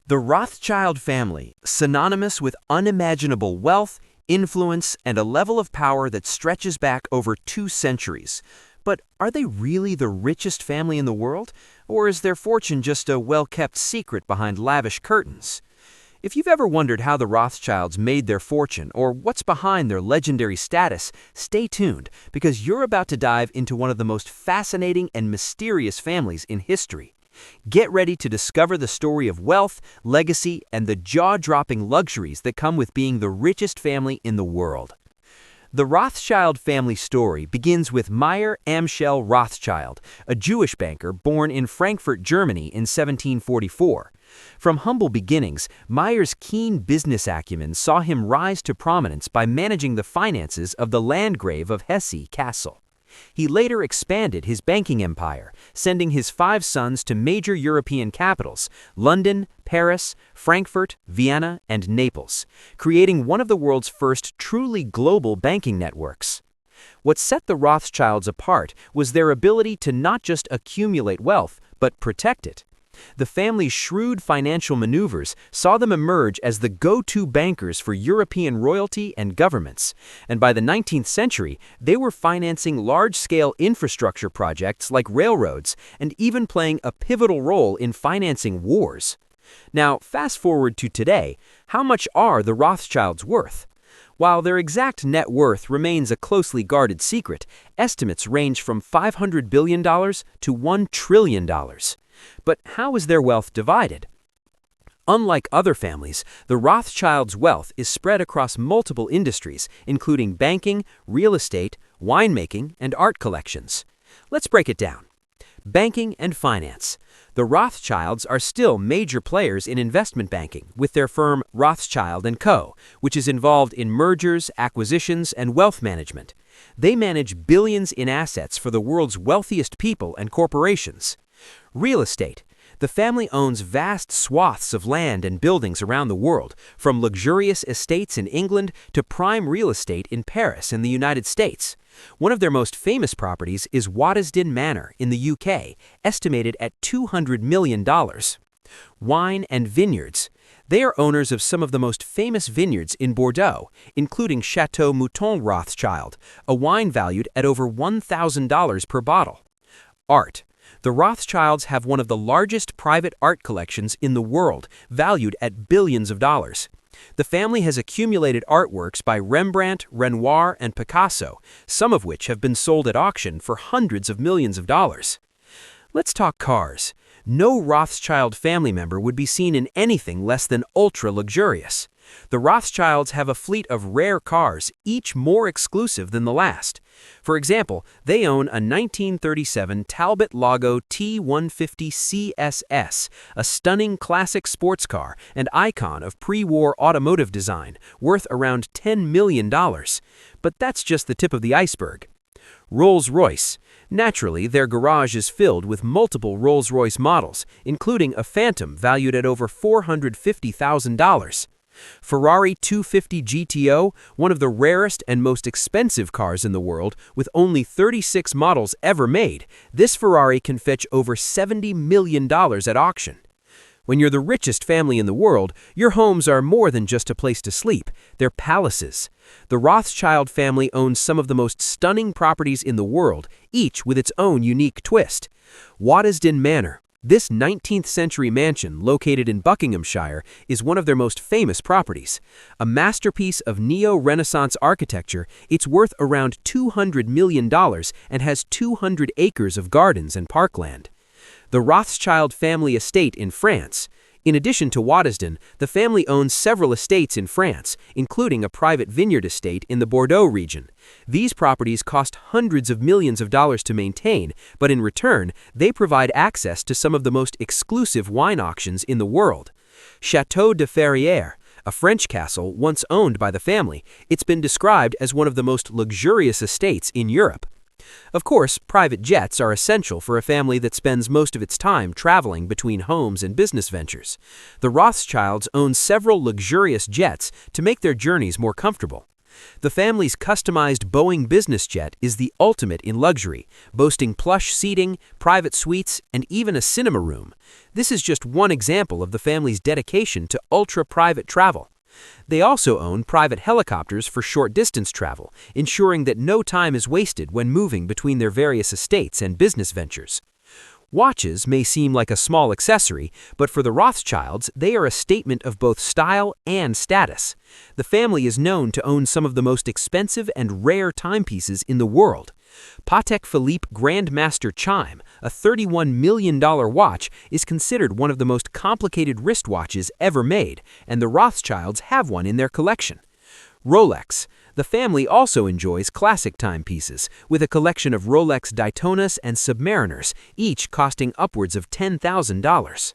The Rothschild family, synonymous with unimaginable wealth, influence, and a level of power that stretches back over 2 centuries. But are they really the richest family in the world? Or is their fortune just a well-kept secret behind lavish curtains? If you've ever wondered how the Rothschilds made their fortune or what's behind their legendary status, stay tuned because you're about to dive into one of the most fascinating and mysterious families in history. Get ready to discover the story of wealth, legacy, and the jaw-dropping luxuries that come with being the richest family in the world. The Rothschild family story begins with Meyer Amschel Rothschild, a Jewish banker born in Frankfurt, Germany in 1744. From humble beginnings, Meyer's keen business acumen saw him rise to prominence by managing the finances of the Landgrave of Hesse castle. He later expanded his banking empire, sending his 5 sons to major European capitals, London, Paris, Frankfurt, Vienna, and Naples, creating one of the world's first truly global banking networks. What set the Rothschilds apart was their ability to not just accumulate wealth, but protect it. The family's shrewd financial maneuvers saw them emerge as the go-to bankers for European royalty and governments, and by the 19th century, they were financing large-scale infrastructure projects like railroads and even playing a pivotal role in financing wars. Now, fast forward to today, how much are the Rothschilds worth? While their exact net worth remains a closely guarded secret, estimates range from $500 billion to $1 trillion. But how is their wealth divided? Unlike other families, the Rothschilds' wealth is spread across multiple industries, including banking, real estate, winemaking, and art collections. Let's break it down. Banking and finance. The Rothschilds are still major players in investment banking with their firm Rothschild & Co., which is involved in mergers, acquisitions, and wealth management. They manage billions in assets for the world's wealthiest people and corporations. Real estate. The family owns vast swaths of land and buildings around the world, from luxurious estates in England to prime real estate in Paris in the United States. One of their most famous properties is Waddesdon Manor in the UK, estimated at $200 million. Wine and vineyards. They are owners of some of the most famous vineyards in Bordeaux, including Chateau Mouton Rothschild, a wine valued at over $1,000 per bottle. Art. The Rothschilds have one of the largest private art collections in the world, valued at billions of dollars. The family has accumulated artworks by Rembrandt, Renoir, and Picasso, some of which have been sold at auction for hundreds of millions of dollars. Let's talk cars. No Rothschild family member would be seen in anything less than ultra-luxurious. The Rothschilds have a fleet of rare cars, each more exclusive than the last. For example, they own a 1937 Talbot Lago T150 CSS, a stunning classic sports car and icon of pre-war automotive design, worth around $10 million. But that's just the tip of the iceberg. Rolls-Royce. Naturally, their garage is filled with multiple Rolls-Royce models, including a Phantom valued at over $450,000. Ferrari 250 GTO, one of the rarest and most expensive cars in the world, with only 36 models ever made, this Ferrari can fetch over $70 million at auction. When you're the richest family in the world, your homes are more than just a place to sleep, they're palaces. The Rothschild family owns some of the most stunning properties in the world, each with its own unique twist. Waddesdon Manor. This 19th century mansion, located in Buckinghamshire, is one of their most famous properties. A masterpiece of neo-Renaissance architecture, it's worth around $200 million and has 200 acres of gardens and parkland. The Rothschild family estate in France. In addition to Waddesdon, the family owns several estates in France, including a private vineyard estate in the Bordeaux region. These properties cost hundreds of millions of dollars to maintain, but in return, they provide access to some of the most exclusive wine auctions in the world. Château de Ferrières, a French castle once owned by the family, it's been described as one of the most luxurious estates in Europe. Of course, private jets are essential for a family that spends most of its time traveling between homes and business ventures. The Rothschilds own several luxurious jets to make their journeys more comfortable. The family's customized Boeing business jet is the ultimate in luxury, boasting plush seating, private suites, and even a cinema room. This is just one example of the family's dedication to ultra-private travel. They also own private helicopters for short-distance travel, ensuring that no time is wasted when moving between their various estates and business ventures. Watches may seem like a small accessory, but for the Rothschilds, they are a statement of both style and status. The family is known to own some of the most expensive and rare timepieces in the world. Patek Philippe Grandmaster Chime, a $31 million watch, is considered one of the most complicated wristwatches ever made, and the Rothschilds have one in their collection. Rolex. The family also enjoys classic timepieces, with a collection of Rolex Daytonas and Submariners, each costing upwards of $10,000.